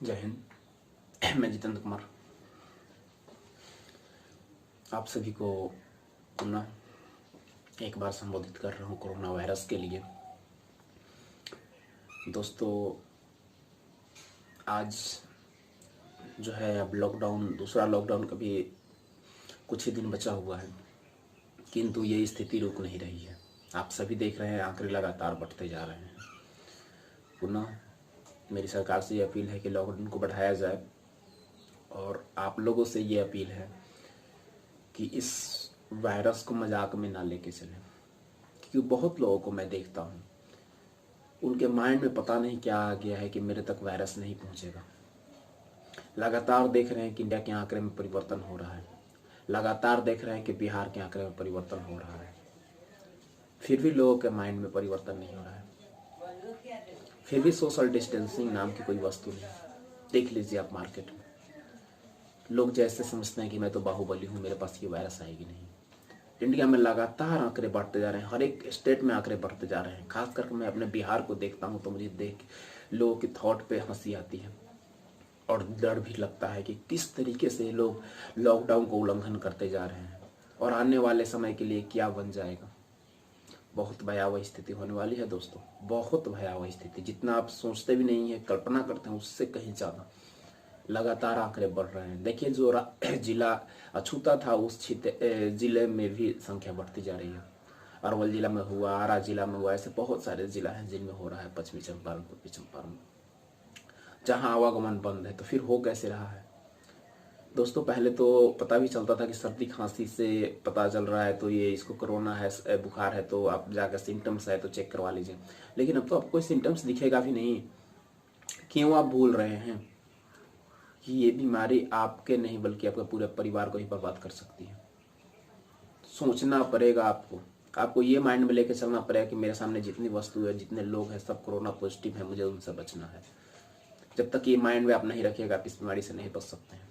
जय हिंद। मैं जितेंद्र कुमार आप सभी को पुनः एक बार संबोधित कर रहा हूँ कोरोना वायरस के लिए। दोस्तों, आज जो है अब दूसरा लॉकडाउन का भी कुछ ही दिन बचा हुआ है, किंतु ये स्थिति रुक नहीं रही है। आप सभी देख रहे हैं, आंकड़े लगातार बढ़ते जा रहे हैं। पुनः मेरी सरकार से ये अपील है कि लॉकडाउन को बढ़ाया जाए, और आप लोगों से ये अपील है कि इस वायरस को मजाक में ना लेके चलें, क्योंकि बहुत लोगों को मैं देखता हूँ, उनके माइंड में पता नहीं क्या आ गया है कि मेरे तक वायरस नहीं पहुँचेगा। लगातार देख रहे हैं कि इंडिया के आंकड़े में परिवर्तन हो रहा है, लगातार देख रहे हैं कि बिहार के आंकड़े में परिवर्तन हो रहा है, फिर भी लोगों के माइंड में परिवर्तन नहीं हो रहा है। फिर भी सोशल डिस्टेंसिंग नाम की कोई वस्तु नहीं। देख लीजिए आप मार्केट में, लोग जैसे समझते हैं कि मैं तो बाहुबली हूँ, मेरे पास ये वायरस आएगी नहीं। इंडिया में लगातार आंकड़े बढ़ते जा रहे हैं, हर एक स्टेट में आंकड़े बढ़ते जा रहे हैं। खास करके मैं अपने बिहार को देखता हूँ तो मुझे देख लोगों की थॉट पे हंसी आती है और डर भी लगता है कि किस तरीके से लोग लॉकडाउन को उल्लंघन करते जा रहे हैं और आने वाले समय के लिए क्या बन जाएगा। बहुत भयावह स्थिति होने वाली है दोस्तों, बहुत भयावह स्थिति। जितना आप सोचते भी नहीं है, कल्पना करते हैं, उससे कहीं ज़्यादा लगातार आंकड़े बढ़ रहे हैं। देखिए, जो जिला अछूता था उस जिले में भी संख्या बढ़ती जा रही है। अरवल जिला में हुआ, आरा जिला में हुआ, ऐसे बहुत सारे जिला हैं जिनमें हो रहा है। पश्चिमी चंपारण, पूर्वी चंपारण, जहाँ आवागमन बंद है, तो फिर हो कैसे रहा है दोस्तों। पहले तो पता भी चलता था कि सर्दी खांसी से पता चल रहा है तो ये इसको कोरोना है, बुखार है, तो आप जाकर सिम्टम्स है तो चेक करवा लीजिए। लेकिन अब तो आपको सिम्टम्स दिखेगा भी नहीं। क्यों आप भूल रहे हैं कि ये बीमारी आपके नहीं बल्कि आपके पूरे परिवार को ही बर्बाद कर सकती है। सोचना पड़ेगा आपको ये माइंड में लेके चलना पड़ेगा कि मेरे सामने जितनी वस्तु है, जितने लोग हैं, सब कोरोना पॉजिटिव है, मुझे उनसे बचना है। जब तक ये माइंड में आप नहीं रखिएगा, आप इस बीमारी से नहीं बच सकते हैं।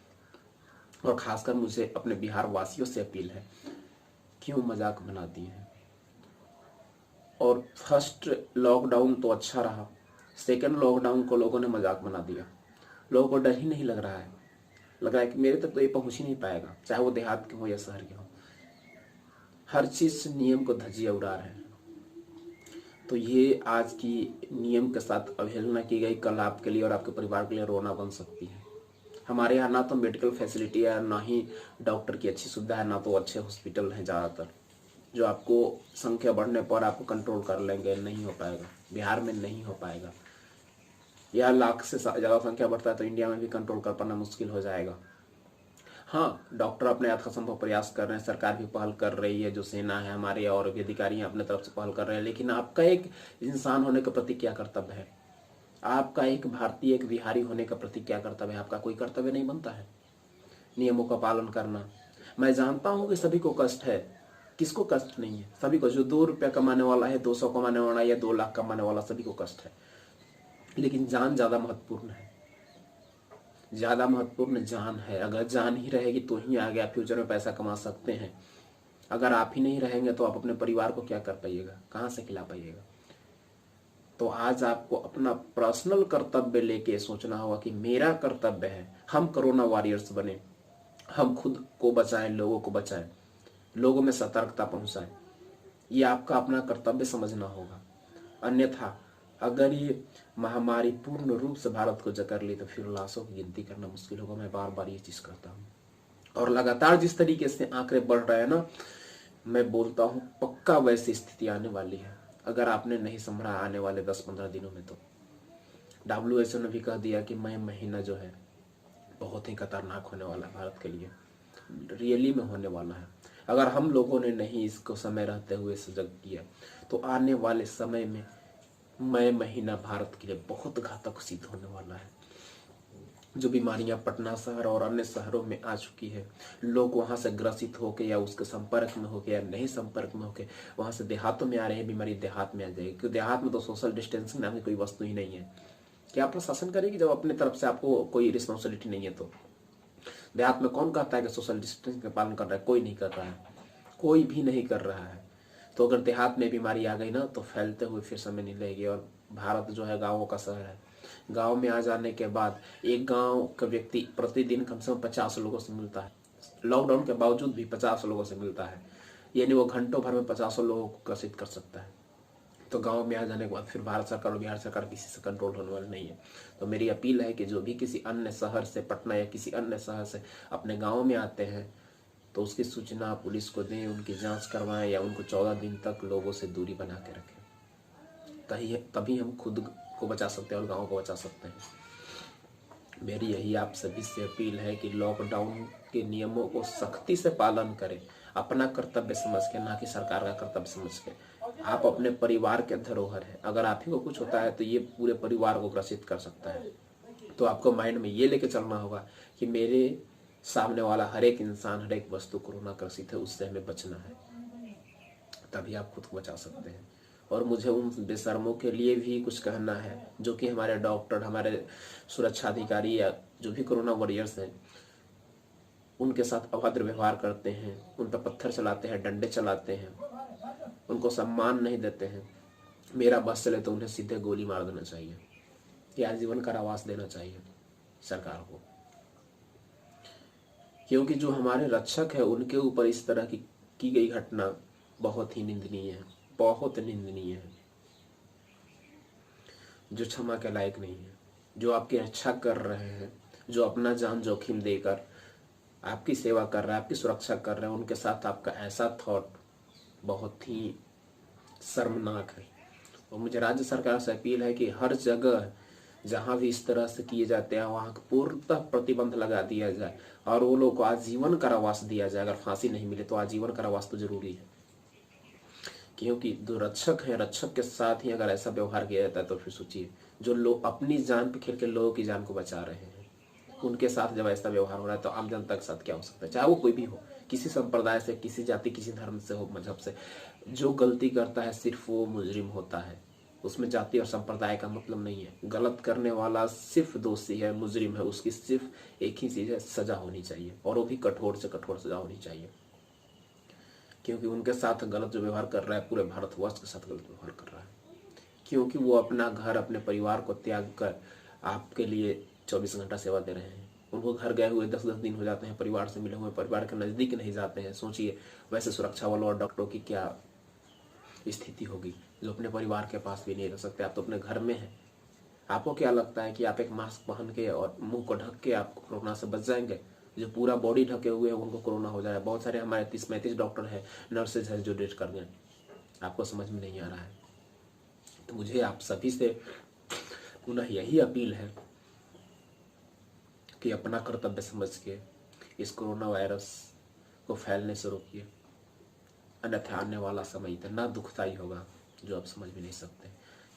और खासकर मुझे अपने बिहार वासियों से अपील है, क्यों मजाक बना दिए हैं। और फर्स्ट लॉकडाउन तो अच्छा रहा, सेकेंड लॉकडाउन को लोगों ने मजाक बना दिया। लोगों को डर ही नहीं लग रहा है, लग रहा है कि मेरे तक तो ये पहुंच ही नहीं पाएगा, चाहे वो देहात के हो या शहर के हो। हर चीज से नियम को धज्जियां उड़ा रहे हैं। तो ये आज की नियम के साथ अवहेलना की गई, कल आपके लिए और आपके परिवार के लिए रोना बन सकती है। हमारे यहाँ ना तो मेडिकल फैसिलिटी है, ना ही डॉक्टर की अच्छी सुविधा है, ना तो अच्छे हॉस्पिटल हैं ज़्यादातर, जो आपको संख्या बढ़ने पर आपको कंट्रोल कर लेंगे। नहीं हो पाएगा, बिहार में नहीं हो पाएगा। या लाख से ज़्यादा संख्या बढ़ता है तो इंडिया में भी कंट्रोल कर पाना मुश्किल हो जाएगा। हाँ, डॉक्टर अपने यथासंभव प्रयास कर रहे हैं, सरकार भी पहल कर रही है, जो सेना है हमारे और भी अधिकारी हैं अपने तरफ से पहल कर रहे हैं। लेकिन आपका एक इंसान होने के प्रति क्या कर्तव्य है, आपका एक भारतीय, एक बिहारी होने का प्रति क्या कर्तव्य है। आपका कोई कर्तव्य नहीं बनता है नियमों का पालन करना। मैं जानता हूं कि सभी को कष्ट है, किसको कष्ट नहीं है, सभी को। जो 2 रुपया कमाने वाला है, 200 कमाने वाला या 2 लाख कमाने वाला, सभी को कष्ट है। लेकिन जान ज्यादा महत्वपूर्ण है, ज्यादा महत्वपूर्ण जान है। अगर जान ही रहेगी तो ही आगे आप फ्यूचर में पैसा कमा सकते हैं। अगर आप ही नहीं रहेंगे तो आप अपने परिवार को क्या कर पाइएगा, कहाँ से खिला पाइएगा। तो आज आपको अपना पर्सनल कर्तव्य लेके सोचना होगा कि मेरा कर्तव्य है, हम कोरोना वॉरियर्स बने, हम खुद को बचाएं, लोगों को बचाएं, लोगों में सतर्कता पहुंचाएं। ये आपका अपना कर्तव्य समझना होगा। अन्यथा अगर ये महामारी पूर्ण रूप से भारत को जकड़ ली तो फिर लाशों की गिनती करना मुश्किल होगा। मैं बार बार ये चीज करता हूँ, और लगातार जिस तरीके से आंकड़े बढ़ रहे हैं ना, मैं बोलता हूँ पक्का वैसी स्थिति आने वाली है। अगर आपने नहीं संभला आने वाले 10-15 दिनों में, तो WHO ने भी कह दिया कि मई महीना जो है बहुत ही खतरनाक होने वाला है भारत के लिए, रियली में होने वाला है। अगर हम लोगों ने नहीं इसको समय रहते हुए सजग किया तो आने वाले समय में मई महीना भारत के लिए बहुत घातक सिद्ध होने वाला है। जो बीमारियां पटना शहर और अन्य शहरों में आ चुकी है, लोग वहां से ग्रसित होके या उसके संपर्क में होके या नहीं संपर्क में होके वहां से देहातों में आ रही है, बीमारी देहात में आ जाएगी। क्योंकि देहात में तो सोशल डिस्टेंसिंग नाम की कोई वस्तु ही नहीं है। क्या प्रशासन करेगी जब अपने तरफ से आपको कोई रिस्पॉन्सिबिलिटी नहीं है। तो देहात में कौन कहता है कि सोशल डिस्टेंसिंग का पालन कर रहा है, कोई नहीं कर रहा है, कोई भी नहीं कर रहा है। तो अगर देहात में बीमारी आ गई ना तो फैलते हुए फिर समय नहीं लगेगी। और भारत जो है गाँवों का शहर है, गांव में आ जाने के बाद एक गांव का व्यक्ति प्रतिदिन कम से कम 50 लोगों से मिलता है। लॉकडाउन के बावजूद भी 50 लोगों से मिलता है, यानी वो घंटों भर में 50 लोगों को ग्रसित कर सकता है। तो गांव में आ जाने के बाद फिर भारत सरकार और बिहार सरकार किसी से कंट्रोल होने वाला नहीं है। तो मेरी अपील है कि जो भी किसी अन्य शहर से, पटना या किसी अन्य शहर से अपने गांव में आते हैं तो उसकी सूचना पुलिस को दें, उनकी जांच करवाएं या उनको 14 दिन तक लोगों से दूरी बना के रखें। तभी हम खुद को बचा सकते हैं और गाँव को बचा सकते हैं। मेरी यही आप सभी से अपील है कि लॉकडाउन के नियमों को सख्ती से पालन करें, अपना कर्तव्य समझ के, ना कि सरकार का कर्तव्य समझ के। आप अपने परिवार के धरोहर है, अगर आप ही को कुछ होता है तो ये पूरे परिवार को ग्रसित कर सकता है। तो आपको माइंड में ये लेके चलना होगा कि मेरे सामने वाला हर एक इंसान, हर एक वस्तु कोरोना ग्रसित है, उससे हमें बचना है, तभी आप खुद को बचा सकते हैं। और मुझे उन बेशर्मों के लिए भी कुछ कहना है जो कि हमारे डॉक्टर, हमारे सुरक्षा अधिकारी या जो भी कोरोना वॉरियर्स हैं, उनके साथ अभद्र व्यवहार करते हैं, उन पर पत्थर चलाते हैं, डंडे चलाते हैं, उनको सम्मान नहीं देते हैं। मेरा बस चले तो उन्हें सीधे गोली मार देना चाहिए या आजीवन कारावास देना चाहिए सरकार को, क्योंकि जो हमारे रक्षक है उनके ऊपर इस तरह की गई घटना बहुत ही निंदनीय है, बहुत निंदनीय है, जो क्षमा के लायक नहीं है। जो आपकी रक्षा कर रहे हैं, जो अपना जान जोखिम देकर आपकी सेवा कर रहे हैं, आपकी सुरक्षा कर रहे हैं, उनके साथ आपका ऐसा थॉट बहुत ही शर्मनाक है। और मुझे राज्य सरकार से अपील है कि हर जगह जहां भी इस तरह से किए जाते हैं वहां पूर्णतः प्रतिबंध लगा दिया जाए और वो लोग को आजीवन कारावास दिया जाए। अगर फांसी नहीं मिले तो आजीवन कारावास तो जरूरी है, क्योंकि जो रक्षक हैं, रक्षक के साथ ही अगर ऐसा व्यवहार किया जाता है तो फिर सोचिए, जो लोग अपनी जान पे खेल के लोगों की जान को बचा रहे हैं, उनके साथ जब ऐसा व्यवहार हो रहा है तो आम जनता के साथ क्या हो सकता है, चाहे वो कोई भी हो, किसी संप्रदाय से, किसी जाति, किसी धर्म से हो, मजहब से। जो गलती करता है सिर्फ वो मुजरिम होता है, उसमें जाति और संप्रदाय का मतलब नहीं है। गलत करने वाला सिर्फ दोषी है, मुजरिम है, उसकी सिर्फ एक ही चीज है, सजा होनी चाहिए, और वो भी कठोर से कठोर सजा होनी चाहिए, क्योंकि उनके साथ गलत जो व्यवहार कर रहा है पूरे भारतवर्ष के साथ गलत व्यवहार कर रहा है, क्योंकि वो अपना घर, अपने परिवार को त्याग कर आपके लिए 24 घंटा सेवा दे रहे हैं। उनको घर गए हुए 10-10 दिन हो जाते हैं, परिवार से मिले हुए, परिवार के नज़दीक नहीं जाते हैं। सोचिए वैसे सुरक्षा वालों और डॉक्टरों की क्या स्थिति होगी, जो अपने परिवार के पास भी नहीं रह सकते। आप तो अपने घर में हैं। आपको क्या लगता है कि आप एक मास्क पहन के और मुंह को ढक के आप कोरोना से बच जाएंगे? जो पूरा बॉडी ढके हुए हैं उनको कोरोना हो जाए। बहुत सारे हमारे 30-35 डॉक्टर हैं, नर्सेज हैं जो डेथ कर गए। आपको समझ में नहीं आ रहा है। तो मुझे आप सभी से पुनः यही अपील है कि अपना कर्तव्य समझ के इस कोरोना वायरस को फैलने से रोकिए, अन्यथा आने वाला समय इतना दुखदायी होगा जो आप समझ भी नहीं सकते।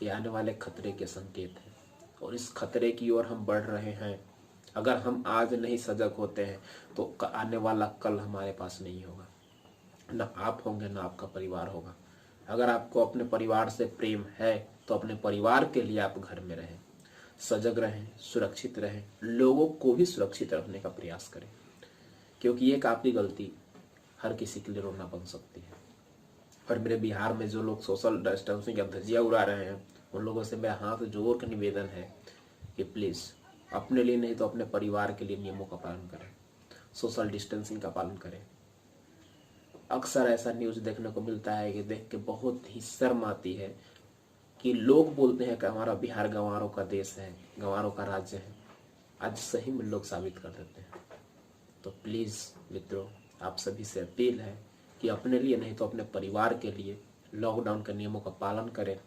ये आने वाले खतरे के संकेत हैं और इस खतरे की ओर हम बढ़ रहे हैं। अगर हम आज नहीं सजग होते हैं तो आने वाला कल हमारे पास नहीं होगा, ना आप होंगे ना आपका परिवार होगा। अगर आपको अपने परिवार से प्रेम है तो अपने परिवार के लिए आप घर में रहें, सजग रहें, सुरक्षित रहें, लोगों को भी सुरक्षित रखने का प्रयास करें, क्योंकि एक आपकी गलती हर किसी के लिए रोना बन सकती है। और मेरे बिहार में जो लोग सोशल डिस्टेंसिंग का धज्जियां उड़ा रहे हैं उन लोगों से मेरा हाथ जोड़ कर निवेदन है कि प्लीज़ अपने लिए नहीं तो अपने परिवार के लिए नियमों का पालन करें, सोशल डिस्टेंसिंग का पालन करें। अक्सर ऐसा न्यूज़ देखने को मिलता है कि देख के बहुत ही शर्म आती है कि लोग बोलते हैं कि हमारा बिहार गंवारों का देश है, गंवारों का राज्य है। आज सही में लोग साबित कर देते हैं। तो प्लीज़ मित्रों, आप सभी से अपील है कि अपने लिए नहीं तो अपने परिवार के लिए लॉकडाउन के नियमों का पालन करें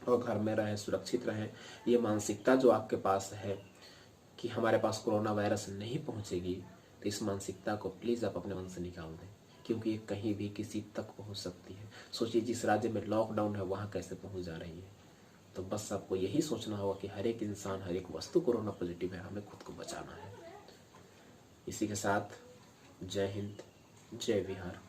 और घर में रहें, सुरक्षित रहें। ये मानसिकता जो आपके पास है कि हमारे पास कोरोना वायरस नहीं पहुंचेगी, तो इस मानसिकता को प्लीज़ आप अपने मन से निकाल दें, क्योंकि ये कहीं भी किसी तक पहुंच सकती है। सोचिए जिस राज्य में लॉकडाउन है वहाँ कैसे पहुंच जा रही है। तो बस आपको यही सोचना होगा कि हर एक इंसान, हर एक वस्तु कोरोना पॉजिटिव है, हमें खुद को बचाना है। इसी के साथ जय हिंद, जय बिहार।